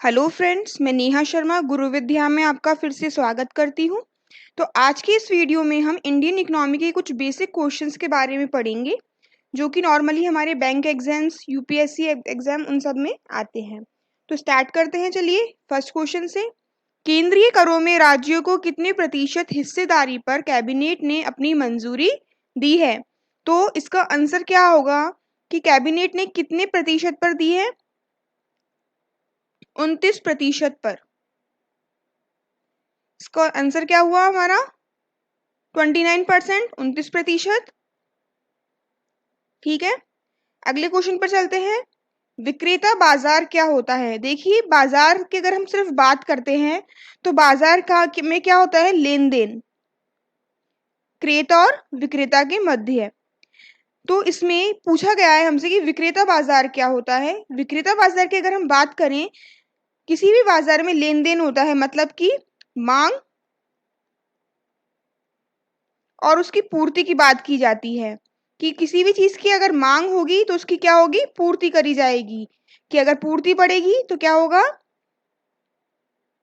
Hello friends, मैं नेहा शर्मा गुरु विद्या में आपका फिर से स्वागत करती हूँ। तो आज की इस वीडियो में हम इंडियन इकोनॉमी के कुछ बेसिक क्वेश्चंस के बारे में पढ़ेंगे, जो कि नॉर्मली हमारे बैंक एग्जाम्स, यूपीएससी एग्जाम उन सब में आते हैं। तो स्टार्ट करते हैं। चलिए फर्स्ट क्वेश्चन से। केंद्रीय करों में राज्यों को कितने प्रतिशत हिस्सेदारी पर कैबिनेट ने अपनी मंजूरी दी है? तो इसका आंसर क्या होगा कि कैबिनेट ने कितने प्रतिशत पर दी है? 29% पर। इसका आंसर क्या हुआ हमारा? 29%, 29%। ठीक है, अगले क्वेश्चन पर चलते हैं। विक्रेता बाजार क्या होता है? देखिए, बाजार की अगर हम सिर्फ बात करते हैं तो बाजार का में क्या होता है? लेन देन क्रेता और विक्रेता के मध्य है। तो इसमें पूछा गया है हमसे कि विक्रेता बाजार क्या होता है। विक्रेता बाजार की अगर हम बात करें, किसी भी बाजार में लेन देन होता है, मतलब कि मांग और उसकी पूर्ति की बात की जाती है कि किसी भी चीज की अगर मांग होगी तो उसकी क्या होगी? पूर्ति करी जाएगी। कि अगर पूर्ति बढ़ेगी तो क्या होगा?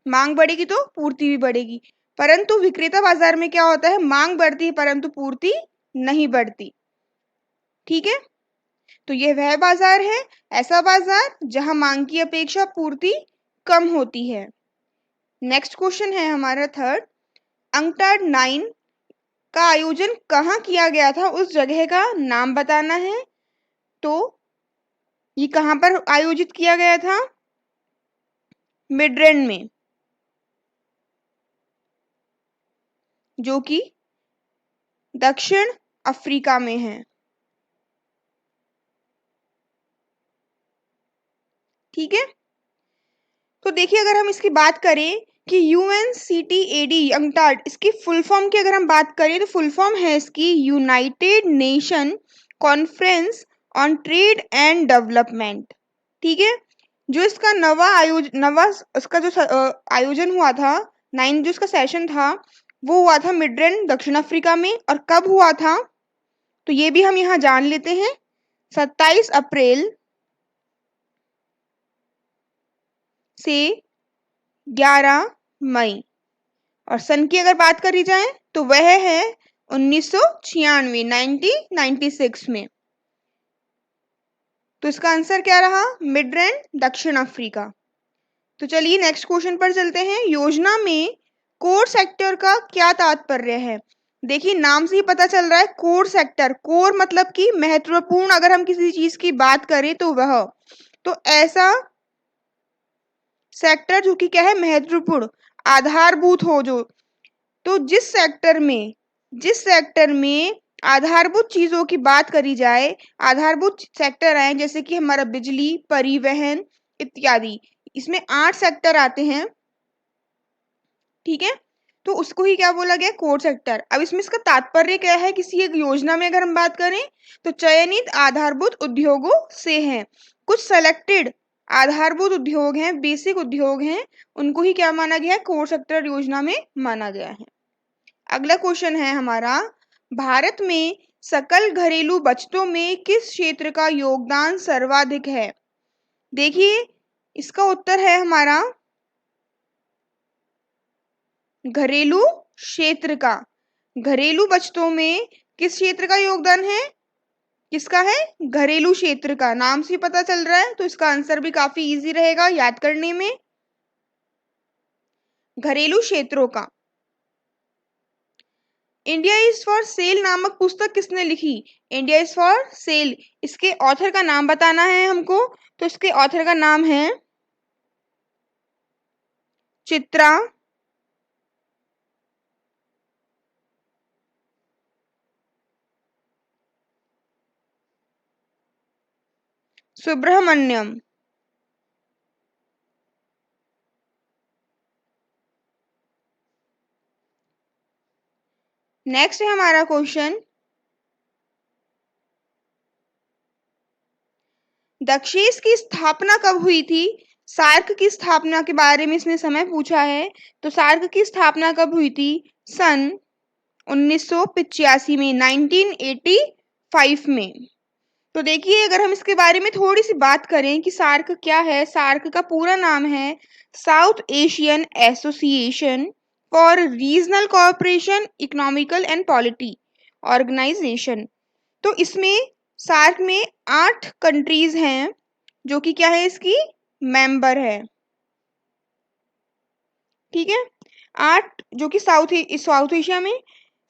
मांग बढ़ेगी तो पूर्ति भी बढ़ेगी। परंतु विक्रेता बाजार में क्या होता है? मांग बढ़ती है परंतु पूर्ति नहीं बढ़ती। ठीक है, तो यह वह बाजार है, ऐसा बाजार जहां मांग की अपेक्षा पूर्ति कम होती है। नेक्स्ट क्वेश्चन है हमारा थर्ड। अंकटाड 9 का आयोजन कहाँ किया गया था? उस जगह का नाम बताना है। तो ये कहाँ पर आयोजित किया गया था? मिडलैंड में, जो कि दक्षिण अफ्रीका में है। ठीक है, तो देखिए अगर हम इसकी बात करें कि यूएनसीटीएडी अंकटाड, इसकी फुल फॉर्म की अगर हम बात करें तो फुल फॉर्म है इसकी United nation conference on trade and development. ठीक है, जो इसका नवा इसका जो आयोजन हुआ था, 9 जो इसका सेशन था वो हुआ था मिडलैंड दक्षिण अफ्रीका में। और कब हुआ था तो ये भी हम यहाँ जान लेते हैं। 27 अप्रैल से 11 मई। और सन की अगर बात करी जाए तो वह है 1996, 1996 में। तो इसका आंसर क्या रहा? मिडलैंड दक्षिण अफ्रीका। तो चलिए नेक्स्ट क्वेश्चन पर चलते हैं। योजना में कोर सेक्टर का क्या तात्पर्य है? देखिए, नाम से ही पता चल रहा है कोर सेक्टर। कोर मतलब कि महत्वपूर्ण, अगर हम किसी चीज की बात करें तो वह, तो ऐसा सेक्टर जो कि क्या है? महत्वपूर्ण, आधारभूत हो जो। तो जिस सेक्टर में आधारभूत चीजों की बात करी जाए, आधारभूत सेक्टर आए जैसे कि हमारा बिजली, परिवहन इत्यादि, इसमें 8 सेक्टर आते हैं। ठीक है, तो उसको ही क्या बोला गया? Core sector. अब इसमें इसका तात्पर्य क्या है? किसी एक योजना में अगर हम बात करें तो चयनित आधारभूत उद्योगों से है। कुछ सेलेक्टेड आधारभूत उद्योग हैं, बेसिक उद्योग हैं, उनको ही क्या माना गया है? कोर सेक्टर योजना में माना गया है। अगला क्वेश्चन है हमारा, भारत में सकल घरेलू बचतों में किस क्षेत्र का योगदान सर्वाधिक है? देखिए, इसका उत्तर है हमारा घरेलू क्षेत्र का। घरेलू बचतों में किस क्षेत्र का योगदान है? किसका है? घरेलू क्षेत्र का। नाम से पता चल रहा है, तो इसका आंसर भी काफी इजी रहेगा याद करने में। घरेलू क्षेत्रों का। इंडिया इज फॉर सेल नामक पुस्तक किसने लिखी? इंडिया इज फॉर सेल, इसके ऑथर का नाम बताना है हमको। तो इसके ऑथर का नाम है चित्रा सुब्रमण्यम। नेक्स्ट है हमारा क्वेश्चन, दक्षेस की स्थापना कब हुई थी? सार्क की स्थापना के बारे में इसने समय पूछा है। तो सार्क की स्थापना कब हुई थी? सन 1985 में, 1985 में। तो देखिए, अगर हम इसके बारे में थोड़ी सी बात करें कि सार्क क्या है, सार्क का पूरा नाम है South Asian Association for Regional Cooperation economical and polity organisation. तो इसमें सार्क में 8 कंट्रीज हैं जो कि क्या है, इसकी मेंबर है। ठीक है, 8 जो कि साउथ एशिया में,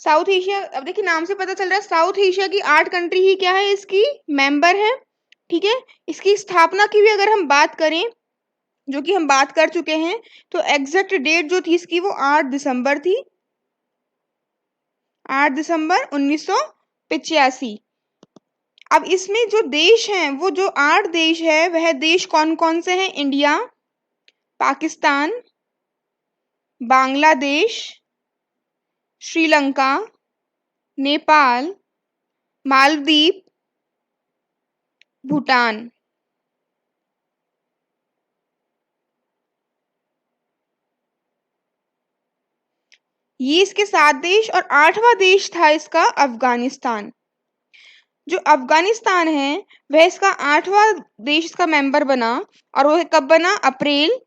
साउथ एशिया, अब देखिए नाम से पता चल रहा है साउथ एशिया की 8 कंट्री ही क्या है, इसकी मेंबर है। ठीक है, इसकी स्थापना की भी अगर हम बात करें, जो कि हम बात कर चुके हैं, तो एग्जैक्ट डेट जो थी इसकी वो 8 दिसंबर थी, 8 दिसंबर 1985। अब इसमें जो देश हैं, वो जो 8 देश है, वह देश कौन कौन से हैं? इंडिया, पाकिस्तान, बांग्लादेश, श्रीलंका, नेपाल, मालदीव, भूटान। ये इसके 7 देश, और 8वां देश था इसका अफगानिस्तान। जो अफगानिस्तान है वह इसका 8वां देश इसका मेंबर बना, और वो कब बना? अप्रैल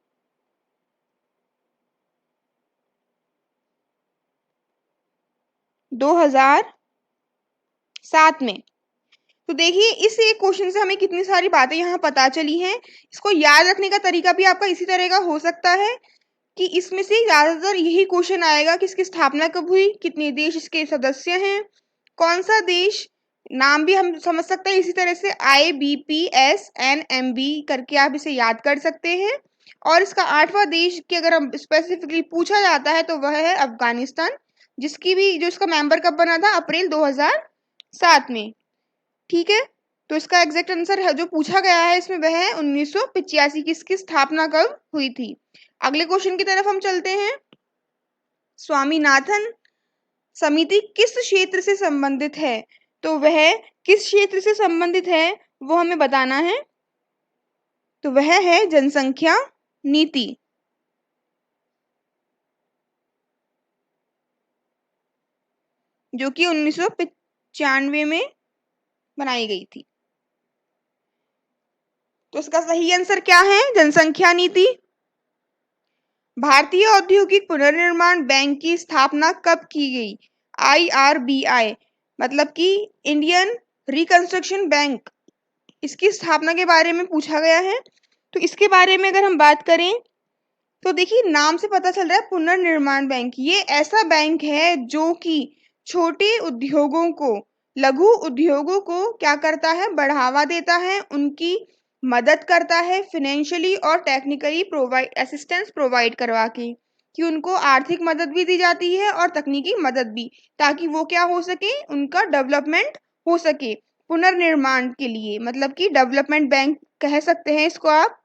2007 में। तो देखिए, इस एक क्वेश्चन से हमें कितनी सारी बातें यहाँ पता चली हैं। इसको याद रखने का तरीका भी आपका इसी तरह का हो सकता है कि इसमें से ज्यादातर यही क्वेश्चन आएगा कि इसकी स्थापना कब हुई, कितने देश इसके सदस्य हैं, कौन सा देश, नाम भी हम समझ सकते हैं इसी तरह से IBPSNMB करके आप इसे याद कर सकते हैं। और इसका 8वां देश की अगर हम स्पेसिफिकली पूछा जाता है तो वह है अफगानिस्तान, जिसकी भी जो इसका मेंबर कब बना था? अप्रैल 2007 में। ठीक है, तो इसका एग्जैक्ट आंसर है जो पूछा गया है इसमें वह है 1985 की इसकी स्थापना कब हुई थी। अगले क्वेश्चन की तरफ हम चलते हैं। स्वामीनाथन समिति किस क्षेत्र से संबंधित है? तो वह किस क्षेत्र से संबंधित है वो हमें बताना है। तो वह है जनसंख्या नीति, जो कि 1995 में बनाई गई थी। तो इसका सही आंसर क्या है? जनसंख्या नीति। भारतीय औद्योगिक पुनर्निर्माण बैंक की स्थापना कब की गई? IRBI, मतलब कि इंडियन रिकंस्ट्रक्शन बैंक, इसकी स्थापना के बारे में पूछा गया है। तो इसके बारे में अगर हम बात करें, तो देखिए नाम से पता चल रहा है पुनर्निर्माण बैंक। ये ऐसा बैंक है जो कि छोटे उद्योगों को, लघु उद्योगों को क्या करता है? बढ़ावा देता है, उनकी मदद करता है फिनेंशियली और टेक्निकली असिस्टेंस प्रोवाइड करवा के, कि उनको आर्थिक मदद भी दी जाती है और तकनीकी मदद भी, ताकि वो क्या हो सके, उनका डेवलपमेंट हो सके। पुनर्निर्माण के लिए मतलब कि डेवलपमेंट बैंक कह सकते हैं इसको आप।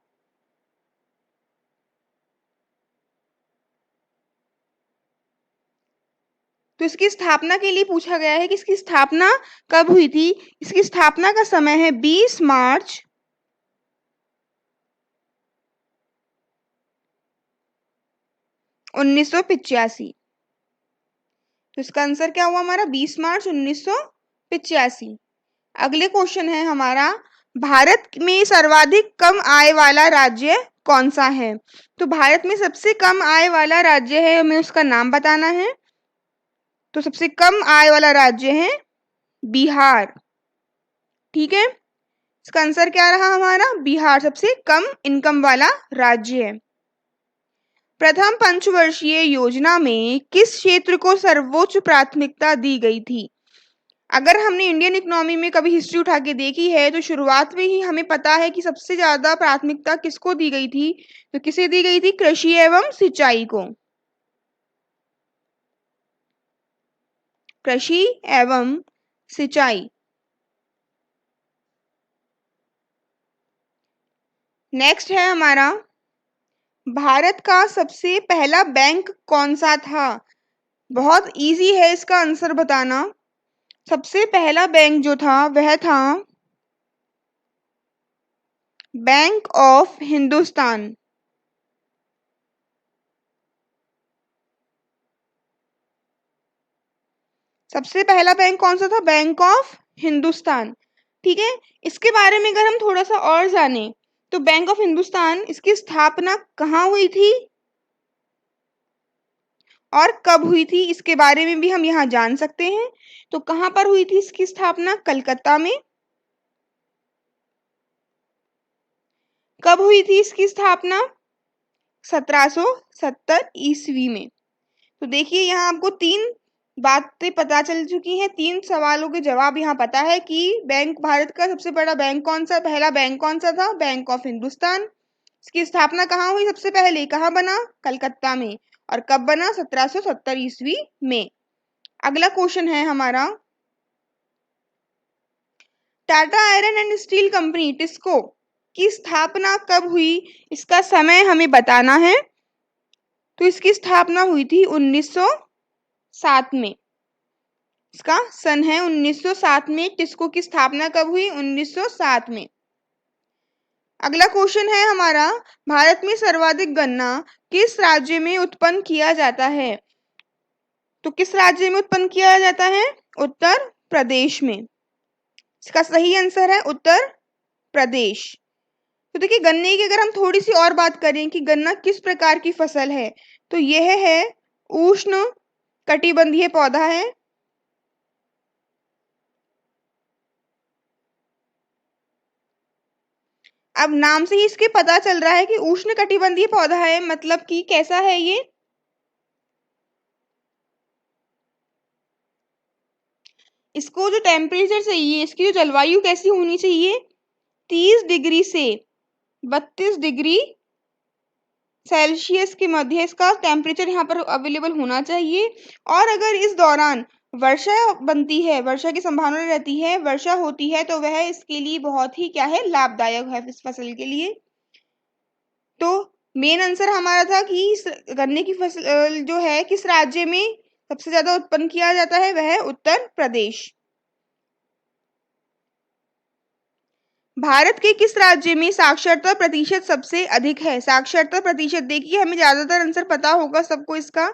तो इसकी स्थापना के लिए पूछा गया है कि इसकी स्थापना कब हुई थी। इसकी स्थापना का समय है 20 मार्च 1985। तो इसका आंसर क्या हुआ हमारा? 20 मार्च 1985। अगले क्वेश्चन है हमारा, भारत में सर्वाधिक कम आय वाला राज्य कौन सा है? तो भारत में सबसे कम आय वाला राज्य है, हमें उसका नाम बताना है। तो सबसे कम आय वाला राज्य है बिहार। ठीक है, इसका आंसर क्या रहा हमारा? बिहार सबसे कम इनकम वाला राज्य है। प्रथम पंचवर्षीय योजना में किस क्षेत्र को सर्वोच्च प्राथमिकता दी गई थी? अगर हमने इंडियन इकोनॉमी में कभी हिस्ट्री उठा के देखी है तो शुरुआत में ही हमें पता है कि सबसे ज्यादा प्राथमिकता किसको दी गई थी। तो किसे दी गई थी? कृषि एवं सिंचाई को। कृषि एवं सिंचाई। नेक्स्ट है हमारा, भारत का सबसे पहला बैंक कौन सा था? बहुत इजी है इसका आंसर बताना। सबसे पहला बैंक जो था वह था बैंक ऑफ हिंदुस्तान। सबसे पहला बैंक कौन सा था? Bank of Hindustan. ठीक है। इसके बारे में अगर हम थोड़ा सा और जाने तो बैंक ऑफ हिंदुस्तान, इसकी स्थापना कहाँ हुई थी और कब हुई थी, इसके बारे में भी हम यहाँ जान सकते हैं। तो कहाँ पर हुई थी इसकी स्थापना? कलकत्ता में। कब हुई थी इसकी स्थापना? 1770 ईस्वी में। तो देखिए यहाँ आपको 3 बातें पता चल चुकी हैं, 3 सवालों के जवाब यहाँ पता है कि बैंक, भारत का सबसे बड़ा बैंक कौन सा, पहला बैंक कौन सा था? Bank of Hindustan. इसकी स्थापना कहाँ हुई? सबसे पहले कहाँ बना? कलकत्ता में। और कब बना? 1770 ईस्वी में। अगला क्वेश्चन है हमारा, Tata iron and steel company TISCO की स्थापना कब हुई? इसका समय हमें बताना है। तो इसकी स्थापना हुई थी 1907 में। इसका सन है 1907 में। टिस्को की स्थापना कब हुई? 1907 में। अगला क्वेश्चन है हमारा, भारत में सर्वाधिक गन्ना किस राज्य में उत्पन्न किया जाता है? तो किस राज्य में उत्पन्न किया जाता है? उत्तर प्रदेश में। इसका सही आंसर है उत्तर प्रदेश। तो देखिए गन्ने की अगर हम थोड़ी सी और बात करें कि गन्ना किस प्रकार की फसल है, तो यह है उष्ण कटिबंधीय पौधा है। अब नाम से ही इसके पता चल रहा है कि उष्ण कटिबंधीय पौधा है, मतलब कि कैसा है ये? इसको जो टेम्परेचर चाहिए, इसकी जो जलवायु कैसी होनी चाहिए? 30 डिग्री से 32 डिग्री सेल्सियस के मध्य इसका टेम्परेचर यहाँ पर अवेलेबल होना चाहिए। और अगर इस दौरान वर्षा बनती है, वर्षा की संभावना रहती है, वर्षा होती है, तो वह इसके लिए बहुत ही क्या है? लाभदायक है इस फसल के लिए। तो मेन आंसर हमारा था कि गन्ने की फसल जो है किस राज्य में सबसे ज्यादा उत्पन्न किया जाता है? वह है उत्तर प्रदेश। भारत के किस राज्य में साक्षरता प्रतिशत सबसे अधिक है? साक्षरता प्रतिशत, देखिए हमें ज्यादातर आंसर पता होगा सबको इसका,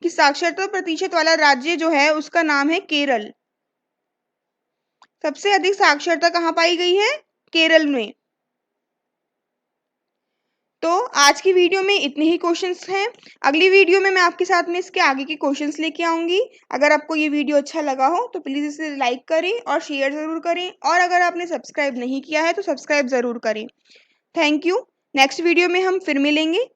कि साक्षरता प्रतिशत वाला राज्य जो है उसका नाम है केरल। सबसे अधिक साक्षरता कहाँ पाई गई है? केरल में। तो आज की वीडियो में इतने ही क्वेश्चंस हैं। अगली वीडियो में मैं आपके साथ में इसके आगे के क्वेश्चंस लेके आऊंगी। अगर आपको ये वीडियो अच्छा लगा हो तो प्लीज़ इसे लाइक करें और शेयर ज़रूर करें, और अगर आपने सब्सक्राइब नहीं किया है तो सब्सक्राइब ज़रूर करें। Thank you. नेक्स्ट वीडियो में हम फिर मिलेंगे।